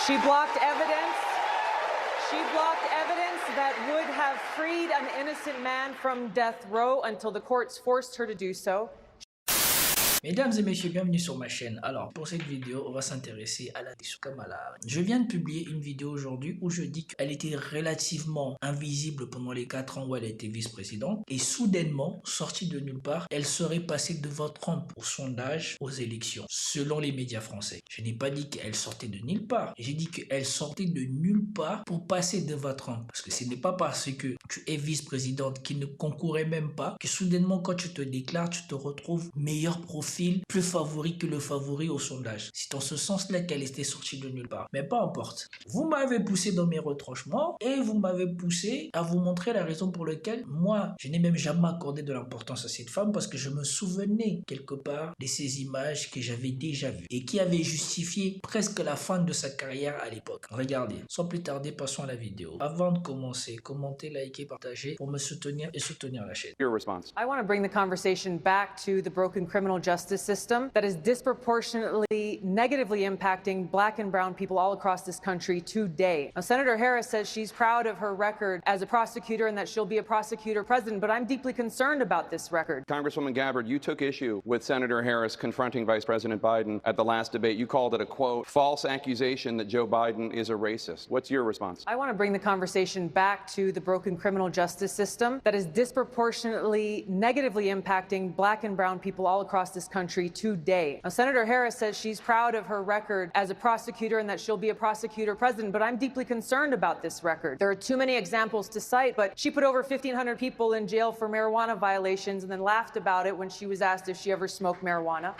She blocked evidence. She blocked evidence that would have freed an innocent man from death row until the courts forced her to do so. Mesdames et messieurs, bienvenue sur ma chaîne. Alors, pour cette vidéo, on va s'intéresser à la décision Kamala Harris. Je viens de publier une vidéo aujourd'hui où je dis qu'elle était relativement invisible pendant les 4 ans où elle a été vice-présidente et soudainement, sortie de nulle part, elle serait passée devant Trump au sondage, aux élections, selon les médias français. Je n'ai pas dit qu'elle sortait de nulle part, j'ai dit qu'elle sortait de nulle part pour passer devant Trump. Parce que ce n'est pas parce que tu es vice-présidente qui ne concourait même pas que soudainement, quand tu te déclares, tu te retrouves meilleur profil, plus favori que le favori au sondage. C'est en ce sens-là qu'elle était sortie de nulle part. Mais peu importe. Vous m'avez poussé dans mes retranchements et vous m'avez poussé à vous montrer la raison pour laquelle moi, je n'ai même jamais accordé de l'importance à cette femme parce que je me souvenais quelque part de ces images que j'avais déjà vues et qui avaient justifié presque la fin de sa carrière à l'époque. Regardez, sans plus tarder, passons à la vidéo. Avant de commencer, commentez, likez, partagez pour me soutenir et soutenir la chaîne. Your response. I want to bring the conversation back to the broken criminal justice system that is disproportionately negatively impacting Black and brown people all across this country today. Now, Senator Harris says she's proud of her record as a prosecutor and that she'll be a prosecutor president, but I'm deeply concerned about this record. Congresswoman Gabbard, you took issue with Senator Harris confronting Vice President Biden at the last debate. You called it a, quote, false accusation that Joe Biden is a racist. What's your response? I want to bring the conversation back to the broken criminal justice system that is disproportionately negatively impacting Black and brown people all across this country today. Now, Senator Harris says she's proud of her record as a prosecutor and that she'll be a prosecutor president, but I'm deeply concerned about this record. There are too many examples to cite, but she put over 1,500 people in jail for marijuana violations and then laughed about it when she was asked if she ever smoked marijuana.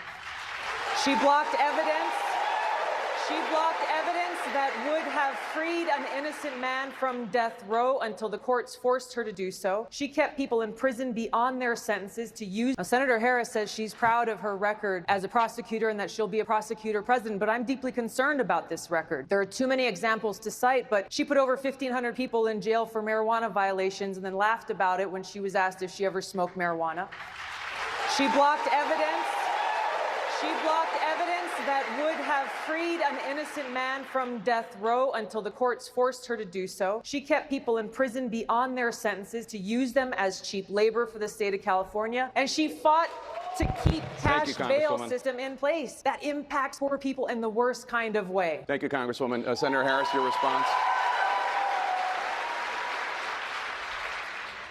She blocked evidence. She blocked evidence that would have freed an innocent man from death row until the courts forced her to do so. She kept people in prison beyond their sentences to use. Now, Senator Harris says she's proud of her record as a prosecutor and that she'll be a prosecutor president, but I'm deeply concerned about this record. There are too many examples to cite, but she put over 1,500 people in jail for marijuana violations and then laughed about it when she was asked if she ever smoked marijuana. She blocked evidence. She blocked evidence that would have freed an innocent man from death row until the courts forced her to do so. She kept people in prison beyond their sentences to use them as cheap labor for the state of California. And she fought to keep cash bail system in place that impacts poor people in the worst kind of way. Thank you, Congresswoman. Senator Harris, your response?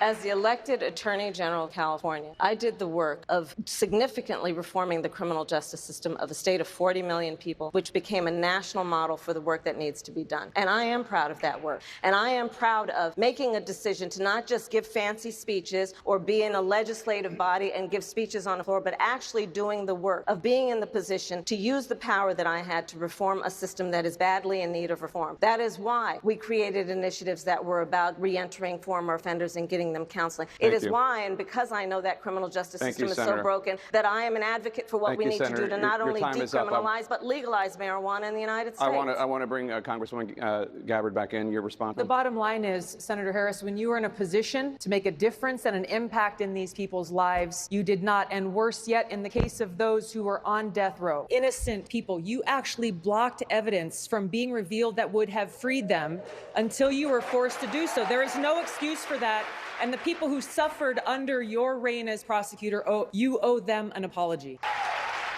As the elected Attorney General of California, I did the work of significantly reforming the criminal justice system of a state of 40 million people, which became a national model for the work that needs to be done. And I am proud of that work. And I am proud of making a decision to not just give fancy speeches or be in a legislative body and give speeches on the floor, but actually doing the work of being in the position to use the power that I had to reform a system that is badly in need of reform. That is why we created initiatives that were about re-entering former offenders and getting them counseling. It is why, and because I know that criminal justice system is so broken, that I am an advocate for what we need to do to not only decriminalize, but legalize marijuana in the United States. I want to bring Congresswoman Gabbard back in. Your response? The bottom line is, Senator Harris, when you are in a position to make a difference and an impact in these people's lives, you did not. And worse yet, in the case of those who were on death row, innocent people, you actually blocked evidence from being revealed that would have freed them until you were forced to do so. There is no excuse for that. And the people who suffered under your reign as prosecutor, you owe them an apology.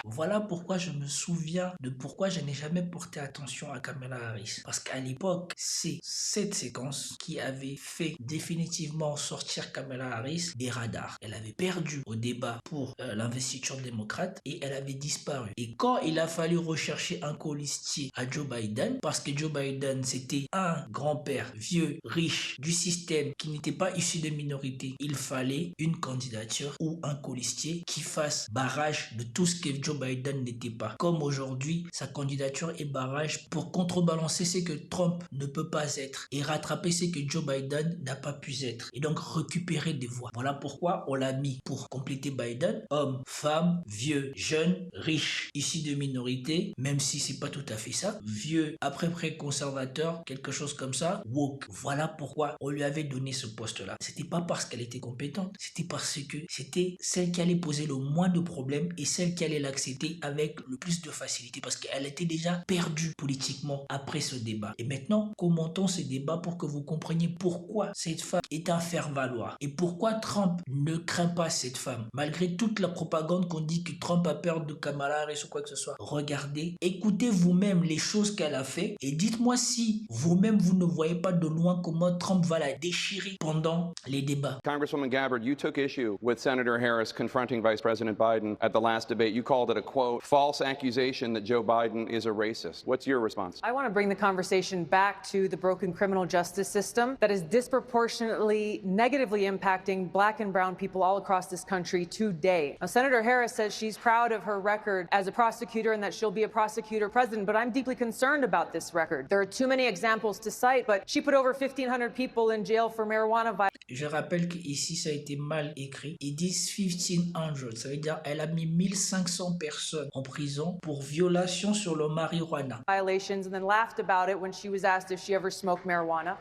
Voilà pourquoi je me souviens de pourquoi je n'ai jamais porté attention à Kamala Harris. Parce qu'à l'époque, c'est cette séquence qui avait fait définitivement sortir Kamala Harris des radars. Elle avait perdu au débat pour l'investiture démocrate et elle avait disparu. Et quand il a fallu rechercher un colistier à Joe Biden, parce que Joe Biden c'était un grand-père vieux, riche, du système qui n'était pas issu de minorité, il fallait une candidature ou un colistier qui fasse barrage de tout ce que Joe Biden n'était pas. Comme aujourd'hui, sa candidature est barrage pour contrebalancer ce que Trump ne peut pas être et rattraper ce que Joe Biden n'a pas pu être et donc récupérer des voix. Voilà pourquoi on l'a mis pour compléter Biden. Homme, femme, vieux, jeune, riche, issu de minorité, même si c'est pas tout à fait ça. Vieux, à peu près conservateur, quelque chose comme ça. Woke. Voilà pourquoi on lui avait donné ce poste-là. C'était pas parce qu'elle était compétente, c'était parce que c'était celle qui allait poser le moins de problèmes et celle qui allait l'accepter accepté avec le plus de facilité parce qu'elle était déjà perdue politiquement après ce débat. Et maintenant, commentons ce débat pour que vous compreniez pourquoi cette femme est un faire-valoir et pourquoi Trump ne craint pas cette femme. Malgré toute la propagande qu'on dit que Trump a peur de Kamala Harris ou quoi que ce soit. Regardez, écoutez vous-même les choses qu'elle a fait et dites-moi si vous-même vous ne voyez pas de loin comment Trump va la déchirer pendant les débats. Congresswoman Gabbard, you took issue with Senator Harris confronting Vice President Biden at the last debate. You called it a, quote, false accusation that Joe Biden is a racist. What's your response? I want to bring the conversation back to the broken criminal justice system that is disproportionately negatively impacting Black and brown people all across this country today. Now, Senator Harris says she's proud of her record as a prosecutor and that she'll be a prosecutor president, but I'm deeply concerned about this record. There are too many examples to cite, but she put over 1,500 people in jail for marijuana violations. Je rappelle qu'ici, ça a été mal écrit. Ils disent 1500, ça veut dire elle a mis 1500 personnes en prison pour violation sur le marijuana. And then laughed about it when she was asked if she ever smoked marijuana.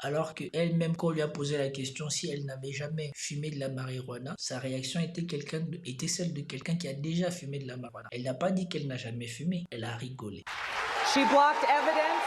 Alors qu'elle-même, quand on lui a posé la question si elle n'avait jamais fumé de la marijuana, sa réaction était celle de quelqu'un qui a déjà fumé de la marijuana. Elle n'a pas dit qu'elle n'a jamais fumé, elle a rigolé. She blocked evidence.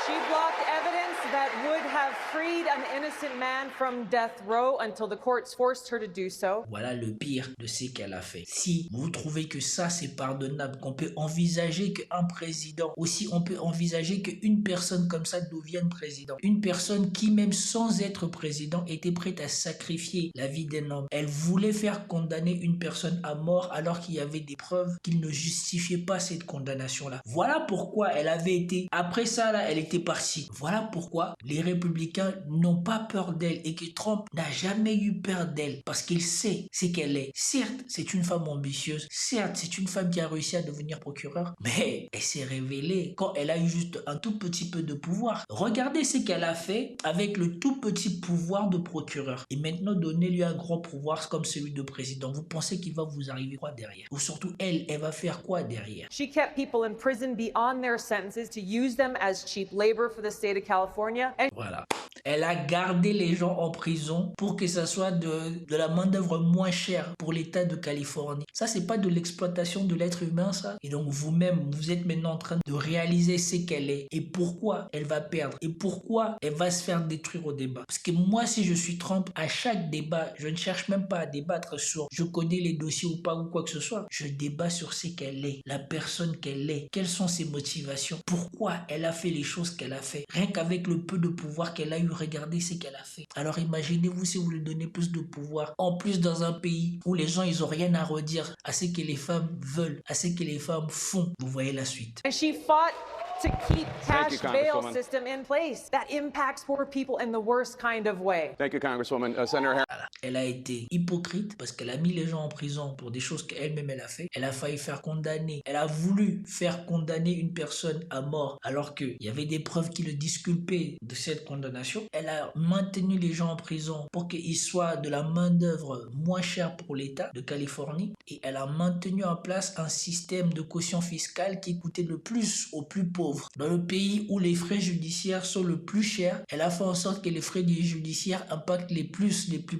She blocked evidence that would have freed an innocent man from death row until the courts forced her to do so. Voilà le pire de ce qu'elle a fait. Si vous trouvez que ça c'est pardonnable, qu'on peut envisager qu'un président, aussi on peut envisager qu'une personne comme ça devienne président. Une personne qui même sans être président était prête à sacrifier la vie d'un homme. Elle voulait faire condamner une personne à mort alors qu'il y avait des preuves qu'il ne justifiait pas cette condamnation-là. Voilà pourquoi elle avait été, après ça là, elle était partie. Voilà pourquoi les républicains n'ont pas peur d'elle et que Trump n'a jamais eu peur d'elle parce qu'il sait ce qu'elle est. Certes, c'est une femme ambitieuse. Certes, c'est une femme qui a réussi à devenir procureur. Mais elle s'est révélée quand elle a eu juste un tout petit peu de pouvoir. Regardez ce qu'elle a fait avec le tout petit pouvoir de procureur. Et maintenant, donnez-lui un gros pouvoir comme celui de président. Vous pensez qu'il va vous arriver quoi derrière? Ou surtout, elle va faire quoi derrière? She kept people in prison beyond their sentences to use them as cheap labor for the state of California. And Voilà. Elle a gardé les gens en prison pour que ça soit de la main-d'œuvre moins chère pour l'État de Californie. Ça, c'est pas de l'exploitation de l'être humain, ça. Et donc, vous-même, vous êtes maintenant en train de réaliser ce qu'elle est et pourquoi elle va perdre et pourquoi elle va se faire détruire au débat. Parce que moi, si je suis Trump, à chaque débat, je ne cherche même pas à débattre sur je connais les dossiers ou pas ou quoi que ce soit. Je débat sur ce qu'elle est, la personne qu'elle est, quelles sont ses motivations, pourquoi elle a fait les choses qu'elle a fait. Rien qu'avec le peu de pouvoir qu'elle a eu, regardez ce qu'elle a fait. Alors imaginez-vous si vous lui donnez plus de pouvoir, en plus dans un pays où les gens ils ont rien à redire à ce que les femmes veulent, à ce que les femmes font. Vous voyez la suite. she fought to keep Thank you, cash bail Congresswoman. system in place. That impacts poor people in the worst kind of way. Thank you, Congresswoman. Senator Harris. Voilà. Elle a été hypocrite parce qu'elle a mis les gens en prison pour des choses qu'elle-même elle a fait. Elle a failli faire condamner. Elle a voulu faire condamner une personne à mort alors qu'il y avait des preuves qui le disculpaient de cette condamnation. Elle a maintenu les gens en prison pour qu'ils soient de la main-d'œuvre moins chère pour l'État de Californie. Et elle a maintenu en place un système de caution fiscale qui coûtait le plus aux plus pauvres. Dans le pays où les frais judiciaires sont le plus chers, elle a fait en sorte que les frais judiciaires impactent les plus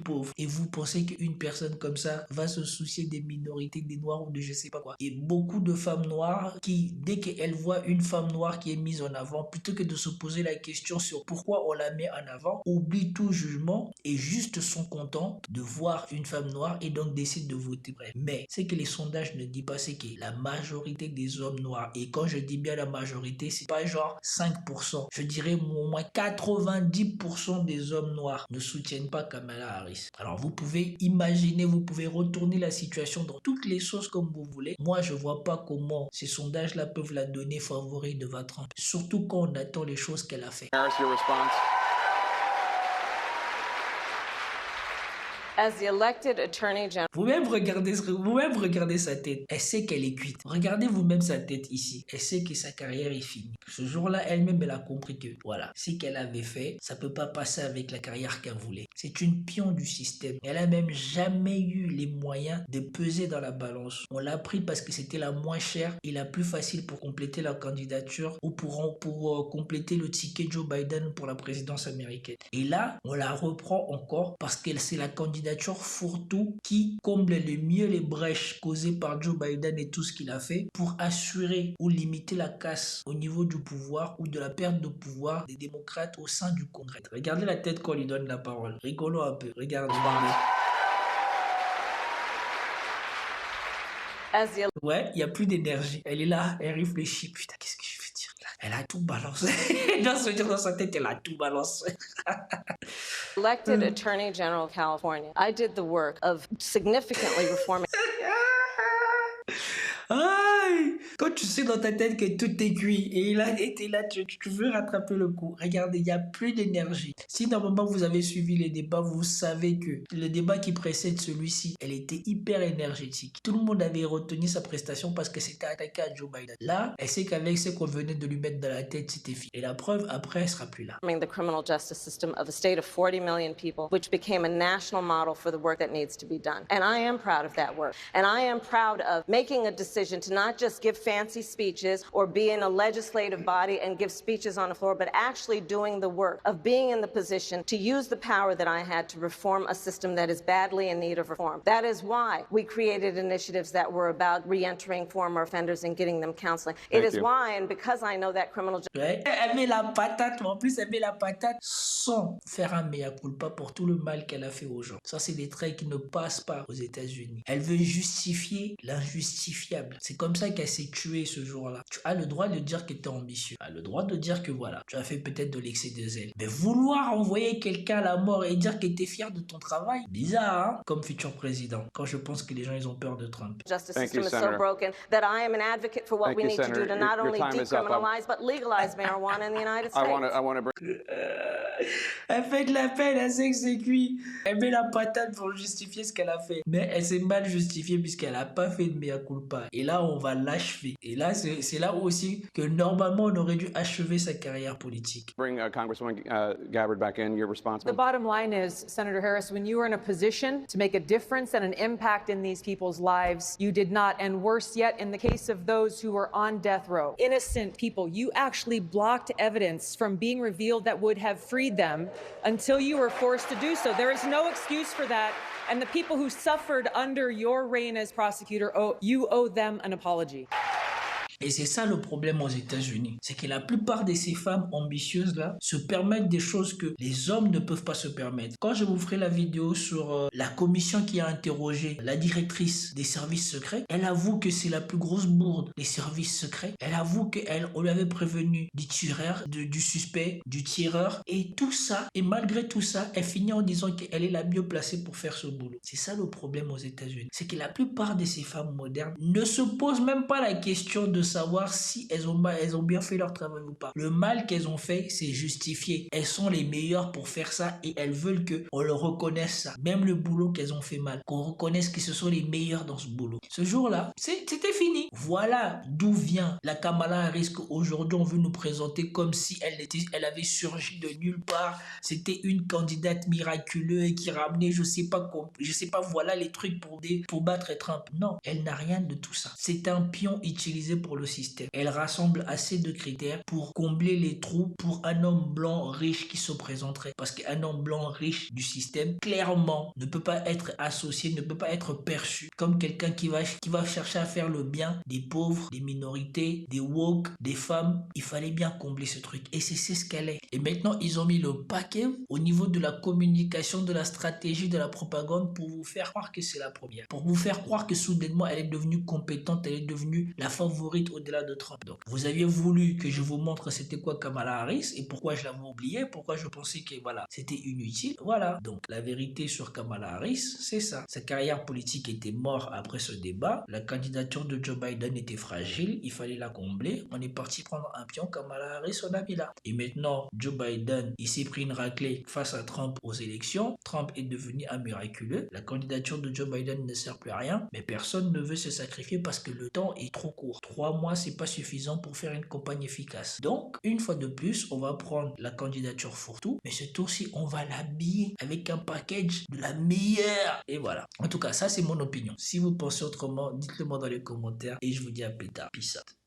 pauvres. Et vous pensez qu'une personne comme ça va se soucier des minorités, des noirs ou de je sais pas quoi. Et beaucoup de femmes noires qui, dès qu'elles voient une femme noire qui est mise en avant, plutôt que de se poser la question sur pourquoi on la met en avant, oublient tout jugement et juste sont contents de voir une femme noire et donc décident de voter. Bref. Mais ce que les sondages ne disent pas, c'est que la majorité des hommes noirs, et quand je dis bien la majorité, c'est pas genre 5%. Je dirais au moins 90% des hommes noirs ne soutiennent pas Kamala Harris. Alors vous pouvez imaginer, vous pouvez retourner la situation dans toutes les sauces comme vous voulez. Moi, je vois pas comment ces sondages-là peuvent la donner favori devant Trump. Surtout quand on attend les choses qu'elle a fait. Harris, your response. As the elected Attorney General, Vous-même regardez sa tête. Elle sait qu'elle est cuite. Regardez vous-même sa tête ici. Elle sait que sa carrière est finie. Ce jour-là, elle-même, elle a compris que voilà, ce qu'elle avait fait, ça peut pas passer avec la carrière qu'elle voulait. C'est une pion du système. Elle a même jamais eu les moyens de peser dans la balance. On l'a pris parce que c'était la moins chère et la plus facile pour compléter la candidature ou pour compléter le ticket Joe Biden pour la présidence américaine. Et là, on la reprend encore parce qu'elle c'est la candidature candidature fourre-tout qui comble le mieux les brèches causées par Joe Biden et tout ce qu'il a fait pour assurer ou limiter la casse au niveau du pouvoir ou de la perte de pouvoir des démocrates au sein du Congrès. Regardez la tête qu'on lui donne la parole. Rigolo un peu. Regardez. As the Ouais, il n'y a plus d'énergie. Elle est là, elle réfléchit. Putain, qu'est-ce que je veux dire là? Elle a tout balancé. Dans sa tête, elle a tout balancé. elected Attorney General of California, I did the work of significantly reforming. Aïe! Quand tu sais dans ta tête que tout est cuit et là, t'es là, tu veux rattraper le coup. Regardez, il n'y a plus d'énergie. Si normalement vous avez suivi les débats, vous savez que le débat qui précède celui-ci, elle était hyper énergétique. Tout le monde avait retenu sa prestation parce que c'était attaqué à Joe Biden. Là, elle sait qu'avec ce qu'on venait de lui mettre dans la tête, c'était fini. Et la preuve, après, elle sera plus là. The criminal justice system of a state of 40 million people, which became a national model for the work that needs to be done. And I am proud of that work. And I am proud of making a decision to not just give fancy speeches or be in a legislative body and give speeches on the floor, but actually doing the work of being in the position to use the power that I had to reform a system that is badly in need of reform. That is why we created initiatives that were about re-entering former offenders and getting them counseling. It is why, and because I know that criminal Ouais, elle met la patate, mais en plus elle met la patate sans faire un mea culpa pour tout le mal qu'elle a fait aux gens. Ça, c'est des traits qui ne passent pas aux États-Unis. Elle veut justifier l'injustifiable. C'est comme ça qu'elle s'est tuée ce jour-là. Tu as le droit de dire que tu es ambitieux. Tu as le droit de dire que voilà, tu as fait peut-être de l'excès de zèle. Mais vouloir envoyer quelqu'un à la mort et dire que tu es fier de ton travail, bizarre, hein? Comme futur président. Quand je pense que les gens, ils ont peur de Trump. justice Thank system you, is so Senator. broken that I am an advocate for what Thank we you, need to Senator. do to Your not only time is up. decriminalize but legalize marijuana in the United States. I want to bring. Elle fait de la peine, elle sait que c'est cuit. Elle met la patate pour justifier ce qu'elle a fait. Mais elle s'est mal justifiée puisqu'elle n'a pas fait de mea culpa. Et là, on va l'achever. Et là, c'est là aussi que normalement, on aurait dû achever sa carrière politique. Bring Congresswoman Gabbard back in. Your response. The bottom line is, Senator Harris, when you were in a position to make a difference and an impact in these people's lives, you did not. And worse yet, in the case of those who were on death row, innocent people, you actually blocked evidence from being revealed that would have freed them until you were forced to do so. There is no excuse for that. And the people who suffered under your reign as prosecutor, you owe them an apology. Et c'est ça le problème aux États-Unis. C'est que la plupart de ces femmes ambitieuses-là se permettent des choses que les hommes ne peuvent pas se permettre. Quand je vous ferai la vidéo sur la commission qui a interrogé la directrice des services secrets, elle avoue que c'est la plus grosse bourde des services secrets. Elle avoue qu'on lui avait prévenu du tireur, du suspect, du tireur. Et tout ça, et malgré tout ça, elle finit en disant qu'elle est la mieux placée pour faire ce boulot. C'est ça le problème aux États-Unis. C'est que la plupart de ces femmes modernes ne se posent même pas la question de savoir si elles ont bien fait leur travail ou pas. Le mal qu'elles ont fait, c'est justifié. Elles sont les meilleures pour faire ça et elles veulent qu'on le reconnaisse ça. Même le boulot qu'elles ont fait mal. Qu'on reconnaisse que ce sont les meilleures dans ce boulot. Ce jour-là, c'était fini. Voilà d'où vient la Kamala Harris qu'aujourd'hui on veut nous présenter comme si elle avait surgi de nulle part. C'était une candidate miraculeuse qui ramenait je sais pas voilà les trucs pour battre Trump. Non, elle n'a rien de tout ça. C'est un pion utilisé pour le système. Elle rassemble assez de critères pour combler les trous pour un homme blanc riche qui se présenterait. Parce qu'un homme blanc riche du système, clairement, ne peut pas être associé, ne peut pas être perçu comme quelqu'un qui va chercher à faire le bien des pauvres, des minorités, des woke, des femmes. Il fallait bien combler ce truc. Et c'est ce qu'elle est. Et maintenant, ils ont mis le paquet au niveau de la communication, de la stratégie, de la propagande pour vous faire croire que c'est la première. Pour vous faire croire que soudainement, elle est devenue compétente, elle est devenue la favorite au-delà de Trump. Donc, vous aviez voulu que je vous montre c'était quoi Kamala Harris et pourquoi je l'avais oublié, pourquoi je pensais que voilà, c'était inutile. Voilà. Donc, la vérité sur Kamala Harris, c'est ça. Sa carrière politique était morte après ce débat. La candidature de Joe Biden était fragile. Il fallait la combler. On est parti prendre un pion. Kamala Harris, on a mis là. Et maintenant, Joe Biden, il s'est pris une raclée face à Trump aux élections. Trump est devenu un miraculeux. La candidature de Joe Biden ne sert plus à rien. Mais personne ne veut se sacrifier parce que le temps est trop court. 3 mois, c'est pas suffisant pour faire une campagne efficace. Donc, une fois de plus, on va prendre la candidature fourre-tout, mais ce tour-ci, on va l'habiller avec un package de la meilleure. Et voilà. En tout cas, ça, c'est mon opinion. Si vous pensez autrement, dites-le moi dans les commentaires et je vous dis à plus tard. Peace out.